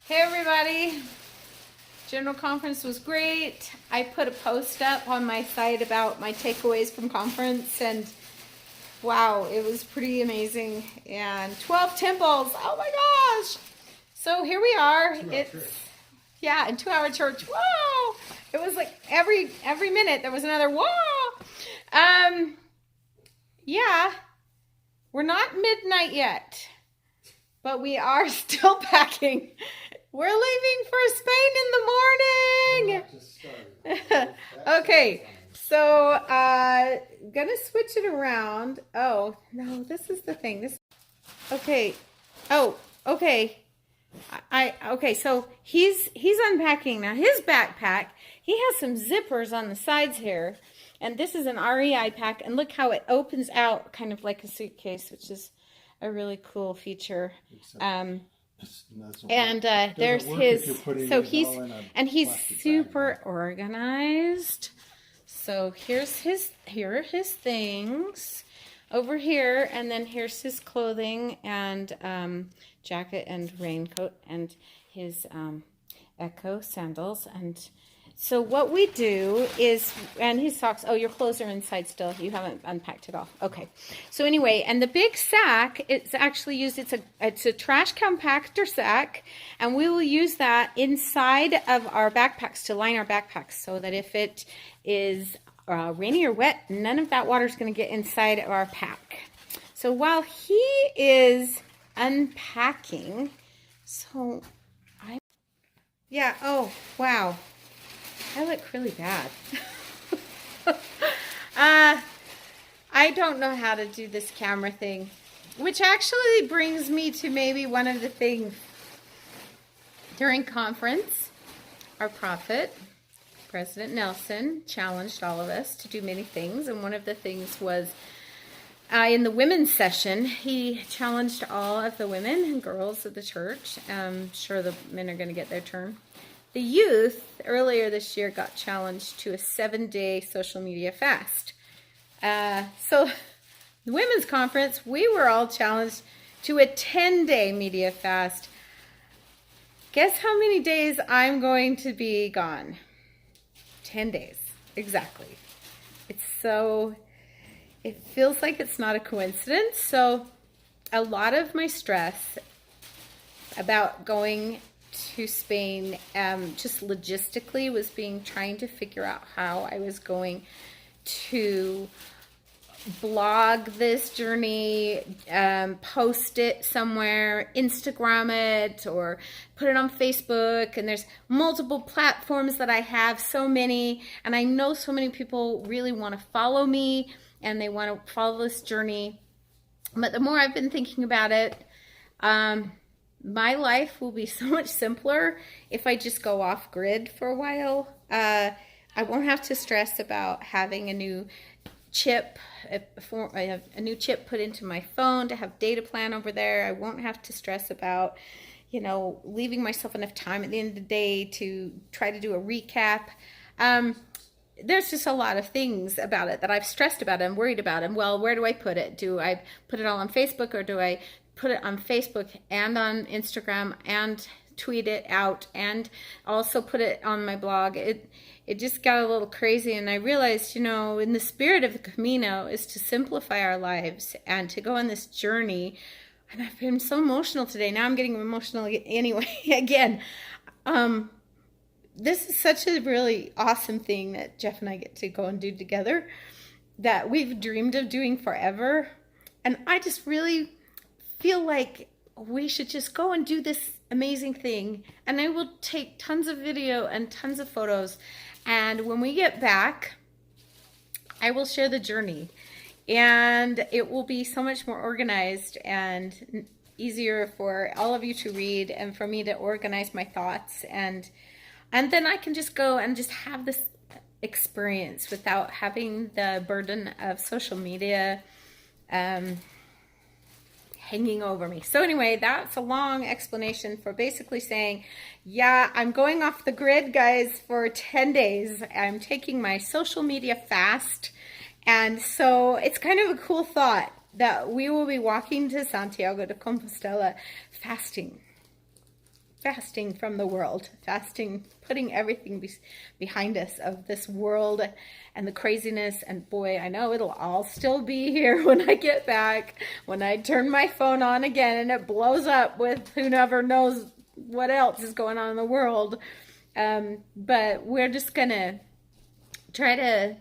Hey everybody, General Conference was great. I put a post up on my site about my takeaways from conference, and wow, it was pretty amazing. And 12 temples, oh my gosh. So here we are. Yeah, and 2-hour church. Whoa! It was like every minute there was another whoa. Yeah, we're not midnight yet, but we are still packing. We're leaving for Spain in the morning. Okay, so gonna switch it around. Oh no, this is the thing. Okay. Oh, okay. Okay. So he's unpacking now. His backpack. He has some zippers on the sides here, and this is an REI pack. And look how it opens out, kind of like a suitcase, which is a really cool feature. And there's his, so he's super organized. So here are his things over here, and then here's his clothing and jacket and raincoat and his Echo sandals. And so what we do is, and his socks, oh, your clothes are inside still. You haven't unpacked it all. Okay. So anyway, and the big sack, it's actually used, it's a trash compactor sack, and we will use that inside of our backpacks to line our backpacks so that if it is rainy or wet, none of that water is going to get inside of our pack. So while he is unpacking, yeah, oh, wow. I look really bad. I don't know how to do this camera thing, which actually brings me to maybe one of the things during conference. Our prophet, President Nelson, challenged all of us to do many things, and one of the things was in the women's session, he challenged all of the women and girls of the church. I'm sure the men are going to get their turn. The youth earlier this year got challenged to a 7-day social media fast. So the women's conference, we were all challenged to a 10-day media fast. Guess how many days I'm going to be gone? 10 days, exactly. It feels like it's not a coincidence. So a lot of my stress about going to Spain, just logistically, was trying to figure out how I was going to blog this journey, post it somewhere, Instagram it, or put it on Facebook. And there's multiple platforms that I have, so many, and I know so many people really want to follow me and they want to follow this journey. But the more I've been thinking about it, my life will be so much simpler if I just go off grid for a while. I won't have to stress about having a new chip, a new chip put into my phone to have data plan over there. I won't have to stress about, leaving myself enough time at the end of the day to try to do a recap. There's just a lot of things about it that I've stressed about and worried about. And well, where do I put it? Do I put it all on Facebook, or do I put it on Facebook and on Instagram and tweet it out and also put it on my blog? It just got a little crazy, and I realized, in the spirit of the Camino is to simplify our lives and to go on this journey. And I've been so emotional today. Now I'm getting emotional anyway, again. This is such a really awesome thing that Jeff and I get to go and do together, that we've dreamed of doing forever. And I just really feel like we should just go and do this amazing thing, and I will take tons of video and tons of photos, and when we get back I will share the journey, and it will be so much more organized and easier for all of you to read and for me to organize my thoughts, and then I can just go and just have this experience without having the burden of social media hanging over me. So anyway, that's a long explanation for basically saying, yeah, I'm going off the grid, guys, for 10 days. I'm taking my social media fast. And so it's kind of a cool thought that we will be walking to Santiago de Compostela fasting. fasting from the world, fasting, putting everything behind us of this world and the craziness. And boy, I know it'll all still be here when I get back, when I turn my phone on again and it blows up with who never knows what else is going on in the world. But we're just gonna try to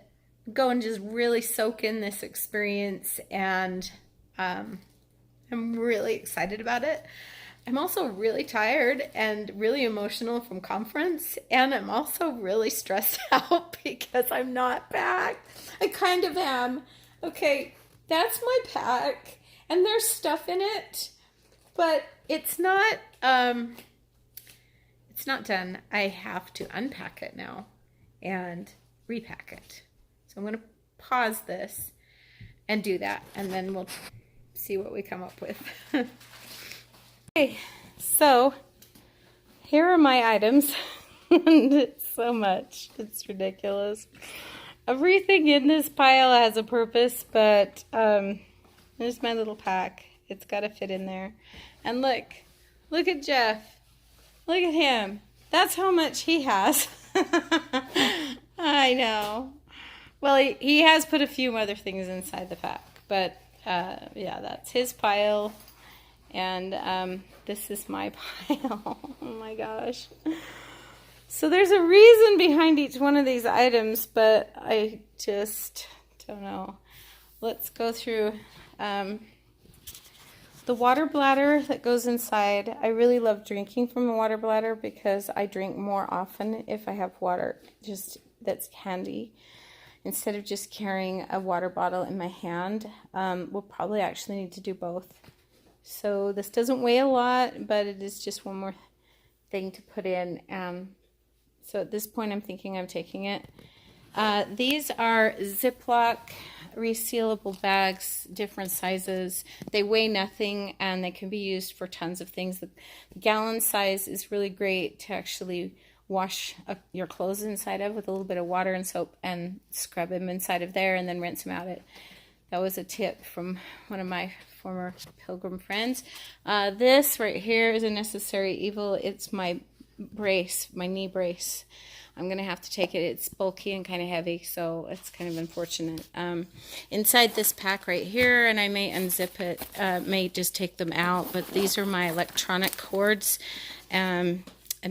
go and just really soak in this experience, and I'm really excited about it. I'm also really tired and really emotional from conference, and I'm also really stressed out because I'm not packed. I kind of am. Okay, that's my pack, and there's stuff in it, but it's not done. I have to unpack it now and repack it. So I'm going to pause this and do that, and then we'll see what we come up with. Okay, so here are my items, and it's so much. It's ridiculous. Everything in this pile has a purpose, but there's my little pack. It's got to fit in there. And look at Jeff. Look at him. That's how much he has. I know. Well, he has put a few other things inside the pack, but yeah, that's his pile. And this is my pile. Oh my gosh. So there's a reason behind each one of these items, but I just don't know. Let's go through the water bladder that goes inside. I really love drinking from a water bladder because I drink more often if I have water just that's handy, instead of just carrying a water bottle in my hand. We'll probably actually need to do both. So this doesn't weigh a lot, but it is just one more thing to put in. So at this point, I'm thinking I'm taking it. These are Ziploc resealable bags, different sizes. They weigh nothing, and they can be used for tons of things. The gallon size is really great to actually wash your clothes inside of with a little bit of water and soap and scrub them inside of there and then rinse them out. That was a tip from one of my former pilgrim friends. This right here is a necessary evil. It's my brace, my knee brace. I'm going to have to take it. It's bulky and kind of heavy, so it's kind of unfortunate. Inside this pack right here, and I may unzip it, may just take them out, but these are my electronic cords, and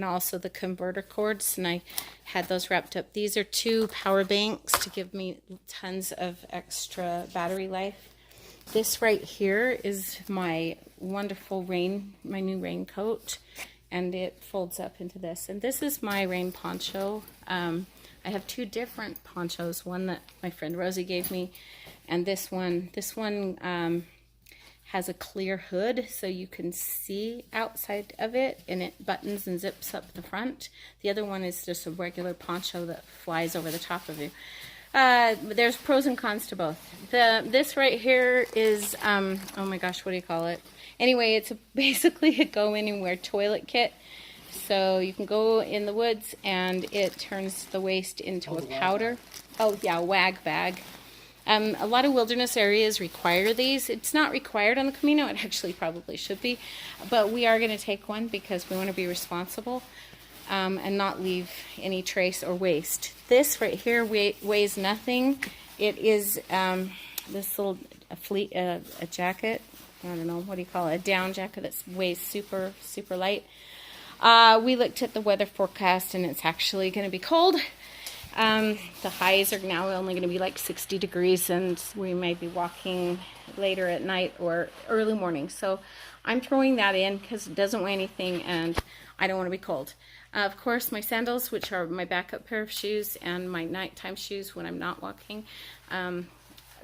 also the converter cords, and I had those wrapped up. These are 2 power banks to give me tons of extra battery life. This right here is my wonderful my new raincoat, and it folds up into this. And this is my rain poncho. I have 2 different ponchos, one that my friend Rosie gave me, and this one. This one has a clear hood so you can see outside of it, and it buttons and zips up the front. The other one is just a regular poncho that flies over the top of you. There's pros and cons to both. This right here is, oh my gosh, what do you call it? Anyway, it's basically a go anywhere toilet kit. So you can go in the woods and it turns the waste into a powder. Oh yeah, wag bag. A lot of wilderness areas require these. It's not required on the Camino. It actually probably should be. But we are going to take one because we want to be responsible and not leave any trace or waste. This right here weighs nothing. It is this little a jacket. I don't know, what do you call it? A down jacket that weighs super, super light. We looked at the weather forecast and it's actually going to be cold. The highs are now only going to be like 60 degrees, and we may be walking later at night or early morning. So I'm throwing that in because it doesn't weigh anything and I don't want to be cold. Of course, my sandals, which are my backup pair of shoes, and my nighttime shoes when I'm not walking.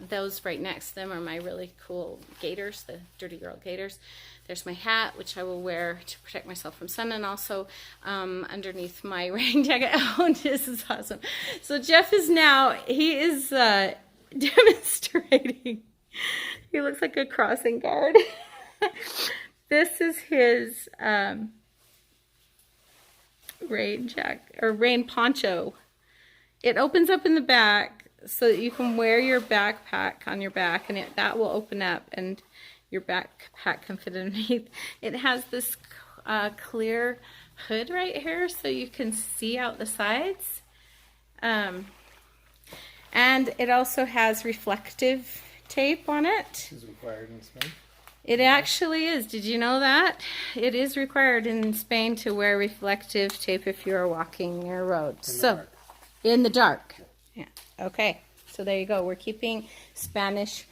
Those right next to them are my really cool gaiters, the Dirty Girl gaiters. There's my hat, which I will wear to protect myself from sun, and also underneath my rain jacket. Oh, this is awesome. So Jeff is now, he is demonstrating. He looks like a crossing guard. This is his rain jacket, or rain poncho. It opens up in the back so that you can wear your backpack on your back, and that will open up and your backpack can fit underneath. It has this clear hood right here so you can see out the sides. And it also has reflective tape on it. Is required in Spain? It actually is. Did you know that? It is required in Spain to wear reflective tape if you're walking near roads. In the dark. Yeah. Okay. So there you go. We're keeping Spanish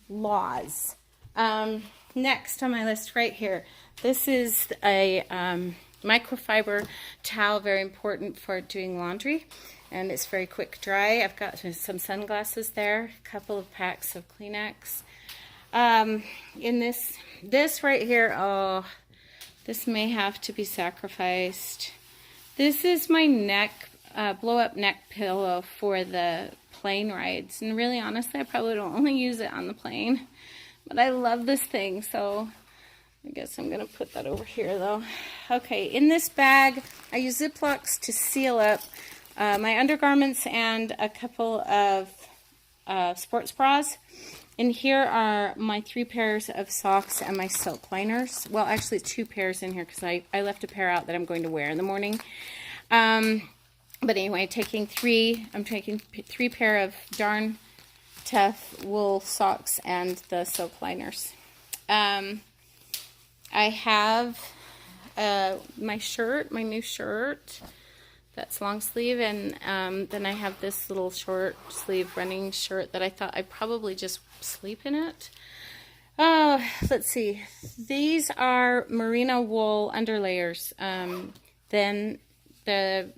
laws. Next on my list right here. This is a microfiber towel, very important for doing laundry. And it's very quick dry. I've got some sunglasses there, a couple of packs of Kleenex. In this right here, oh, this may have to be sacrificed. This is my neck, blow-up neck pillow for the plane rides. And really, honestly, I probably don't only use it on the plane. But I love this thing, so I guess I'm going to put that over here, though. Okay, in this bag, I use Ziplocs to seal up my undergarments and a couple of sports bras. And here are my 3 pairs of socks and my silk liners. Well, actually 2 pairs in here because I left a pair out that I'm going to wear in the morning. But anyway, I'm taking 3 pair of darn tough wool socks and the silk liners. I have my shirt, my new shirt. That's long sleeve, and then I have this little short sleeve running shirt that I thought I'd probably just sleep in it. Let's see. These are merino wool underlayers. Then the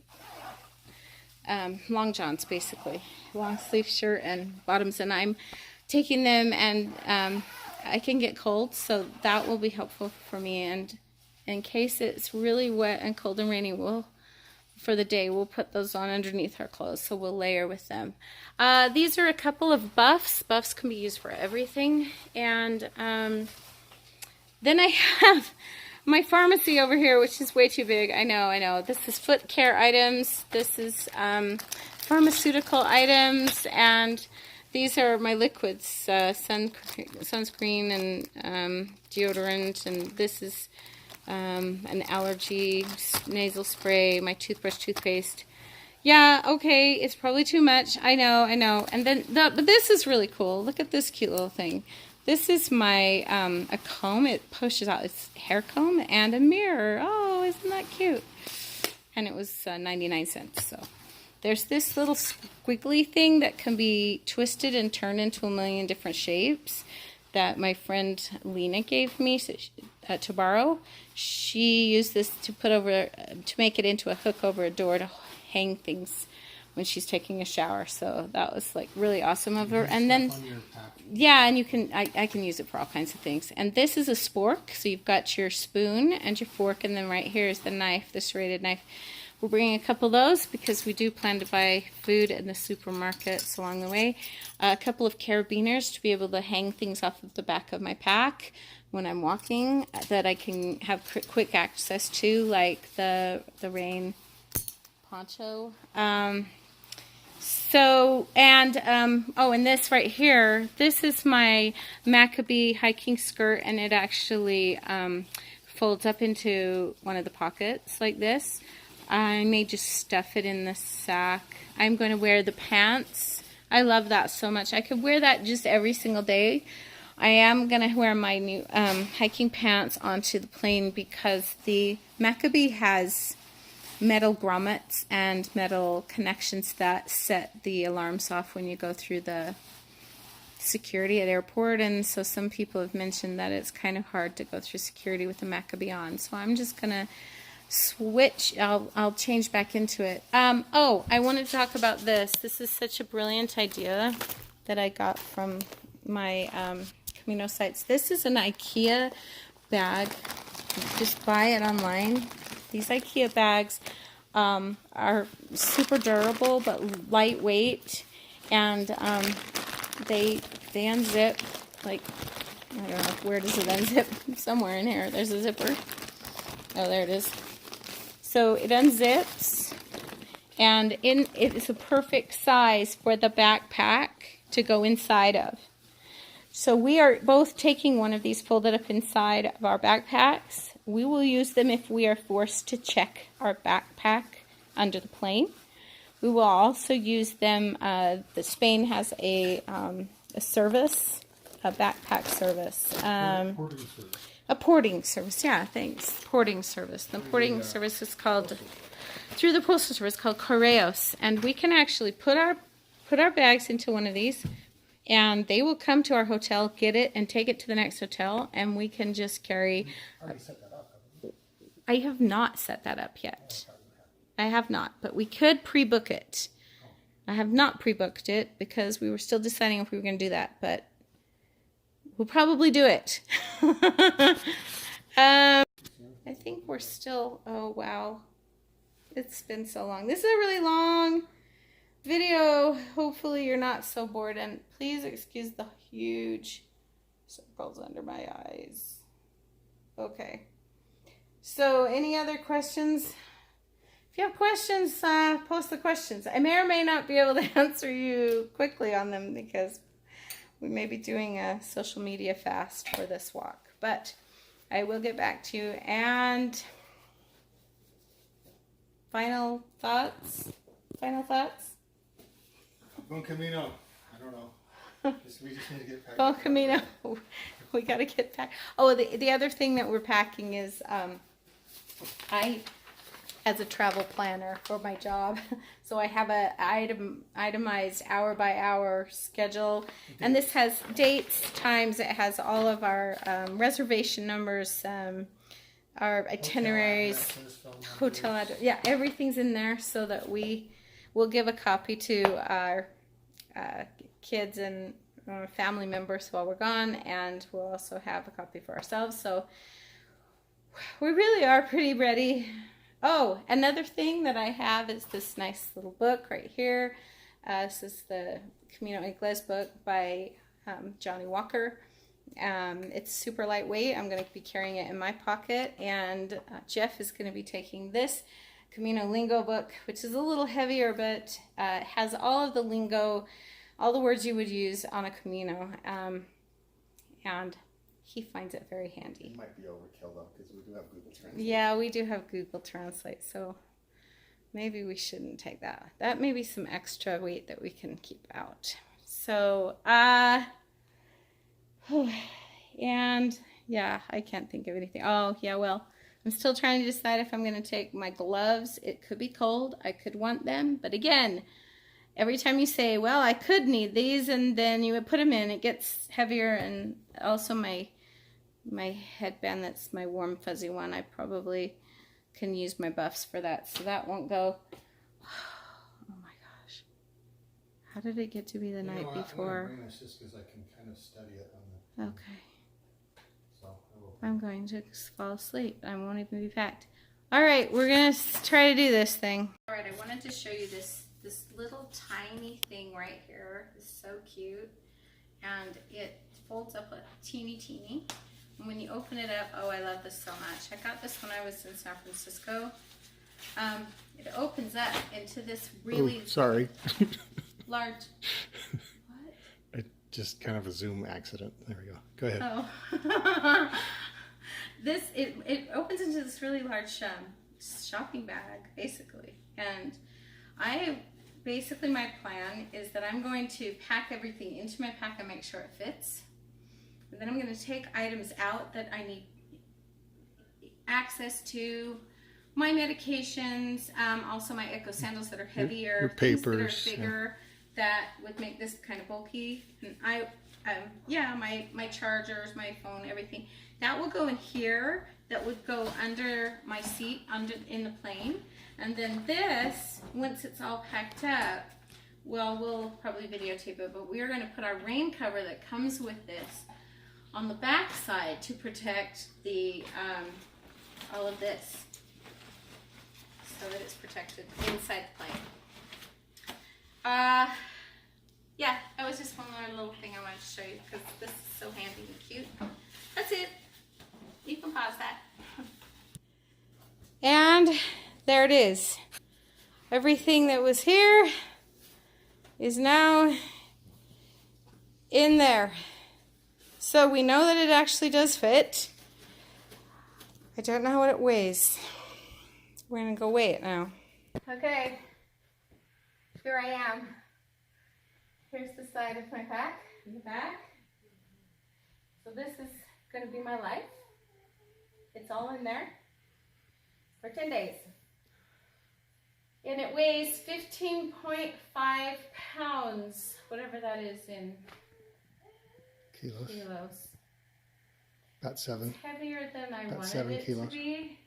long johns, basically. Long sleeve shirt and bottoms, and I'm taking them, and I can get cold, so that will be helpful for me. And in case it's really wet and cold and rainy, for the day, we'll put those on underneath our clothes, so we'll layer with them. These are a couple of buffs. Buffs can be used for everything. And then I have my pharmacy over here, which is way too big. I know. This is foot care items. This is pharmaceutical items. And these are my liquids, sunscreen and deodorant. And this is an allergy nasal spray, my toothbrush, toothpaste. Yeah, okay, it's probably too much. I know. And then, but this is really cool. Look at this cute little thing. This is my a comb. It pushes out. It's hair comb and a mirror. Oh, isn't that cute? And it was 99 cents. So there's this little squiggly thing that can be twisted and turned into a million different shapes that my friend Lena gave me to borrow. She used this to to make it into a hook over a door to hang things when she's taking a shower. So that was like really awesome of her. And then, yeah, and I can use it for all kinds of things. And this is a spork. So you've got your spoon and your fork, and then right here is the knife, the serrated knife. We're bringing a couple of those because we do plan to buy food in the supermarkets along the way. A couple of carabiners to be able to hang things off of the back of my pack when I'm walking that I can have quick access to, like the rain poncho. And this right here, this is my Maccabee hiking skirt, and it actually folds up into one of the pockets like this. I may just stuff it in the sack. I'm going to wear the pants. I love that so much. I could wear that just every single day. I am going to wear my new hiking pants onto the plane because the Maccabee has metal grommets and metal connections that set the alarms off when you go through the security at airport. And so some people have mentioned that it's kind of hard to go through security with the Maccabee on. So I'm just going to switch. I'll change back into it. I wanted to talk about this. This is such a brilliant idea that I got from my Camino sites. This is an IKEA bag. Just buy it online. These IKEA bags are super durable but lightweight, and they unzip. Like, I don't know, where does it unzip? Somewhere in here. There's a zipper. Oh, there it is. So it unzips, and it is a perfect size for the backpack to go inside of. So we are both taking one of these folded up inside of our backpacks. we will use them if we are forced to check our backpack under the plane. We will also use them. Spain has a service, a backpack service. Porting service. A porting service, yeah, thanks. Porting service. The porting service is called, through the postal service, called Correos. And we can actually put our bags into one of these, and they will come to our hotel, get it, and take it to the next hotel, and we can just carry. Already set that up, haven't you? I have not set that up yet. I have not, but we could pre-book it. I have not pre-booked it because we were still deciding if we were going to do that, but we'll probably do it. I think we're still, oh wow, it's been so long. This is a really long video. Hopefully you're not so bored, and please excuse the huge circles under my eyes. Okay, so any other questions? If you have questions, post the questions. I may or may not be able to answer you quickly on them because we may be doing a social media fast for this walk, but I will get back to you. And final thoughts? Final thoughts? Bon Camino. I don't know. We just need to get back. Bon Camino. We got to get back. Oh, the other thing that we're packing is I, as a travel planner for my job, so I have a itemized hour by hour schedule, and this has dates, times, it has all of our reservation numbers, our itineraries, hotel address, yeah, everything's in there, so that we will give a copy to our kids and family members while we're gone, and we'll also have a copy for ourselves. So we really are pretty ready. Oh, another thing that I have is this nice little book right here. This is the Camino Ingles book by Johnny Walker. It's super lightweight. I'm going to be carrying it in my pocket, and Jeff is going to be taking this Camino Lingo book, which is a little heavier, but has all of the lingo, all the words you would use on a Camino, and he finds it very handy. It might be overkill though, because we do have Google Translate. Yeah, we do have Google Translate, so maybe we shouldn't take that. That may be some extra weight that we can keep out. So, and yeah, I can't think of anything. Oh, yeah, well, I'm still trying to decide if I'm going to take my gloves. It could be cold. I could want them. But again, every time you say, well, I could need these, and then you would put them in, it gets heavier. And also my headband, that's my warm fuzzy one, I probably can use my buffs for that, so that won't go. Oh my gosh, how did it get to be the night before? I'm going to bring this just because I can kind of study it on the okay, so I'm going to fall asleep. I won't even be packed. All right, we're gonna try to do this thing. All right, I wanted to show you this little tiny thing right here. It's so cute, and it folds up a teeny. And when you open it up, oh, I love this so much. I got this when I was in San Francisco. It opens up into this really large. What? Just kind of a zoom accident. There we go. Go ahead. Oh. It opens into this really large shopping bag, basically. And my plan is that I'm going to pack everything into my pack and make sure it fits. And then I'm going to take items out that I need access to, my medications, also my eco sandals that are heavier, your papers, things that are bigger, that would make this kind of bulky. And my chargers, my phone, everything that will go in here. That would go under my seat, in the plane. And then this, once it's all packed up, well, we'll probably videotape it, but we are going to put our rain cover that comes with this on the back side to protect the all of this, so that it's protected inside the plane. Yeah, that was just one more little thing I wanted to show you because this is so handy and cute. That's it. You can pause that. And there it is. Everything that was here is now in there. So we know that it actually does fit. I don't know what it weighs. We're gonna go weigh it now. Okay, here I am. Here's the side of my pack, in the back. So this is gonna be my life. It's all in there for 10 days. And it weighs 15.5 pounds, whatever that is in kilos. About 7. It's heavier than I About wanted 7 it kilos. to be,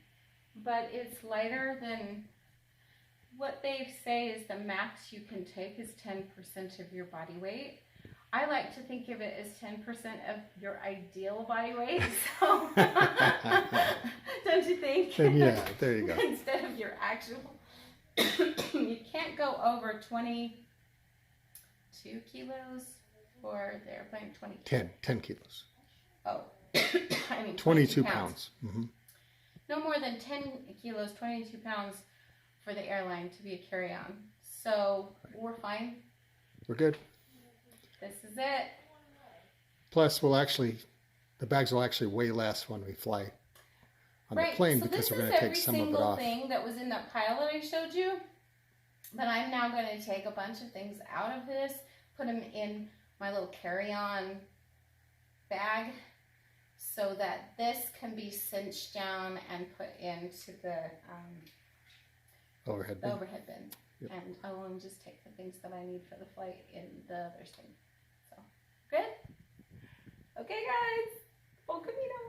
but it's lighter than what they say is the max you can take is 10% of your body weight. I like to think of it as 10% of your ideal body weight, so don't you think? Yeah, there you go. Instead of your actual. You can't go over 22 kilos for the airplane. 22. 10 kilos. Oh, I mean 22 pounds. Mm-hmm. No more than 10 kilos, 22 pounds for the airline to be a carry-on. So we're fine. We're good. This is it. Plus, the bags will actually weigh less when we fly on the plane because we're going to take some of it off. This is every single thing that was in that pile that I showed you. But I'm now going to take a bunch of things out of this, put them in my little carry-on bag so that this can be cinched down and put into the Overhead bin. Yep. And I will just take the things that I need for the flight in the other thing. So, good? Okay, guys. Bon Camino.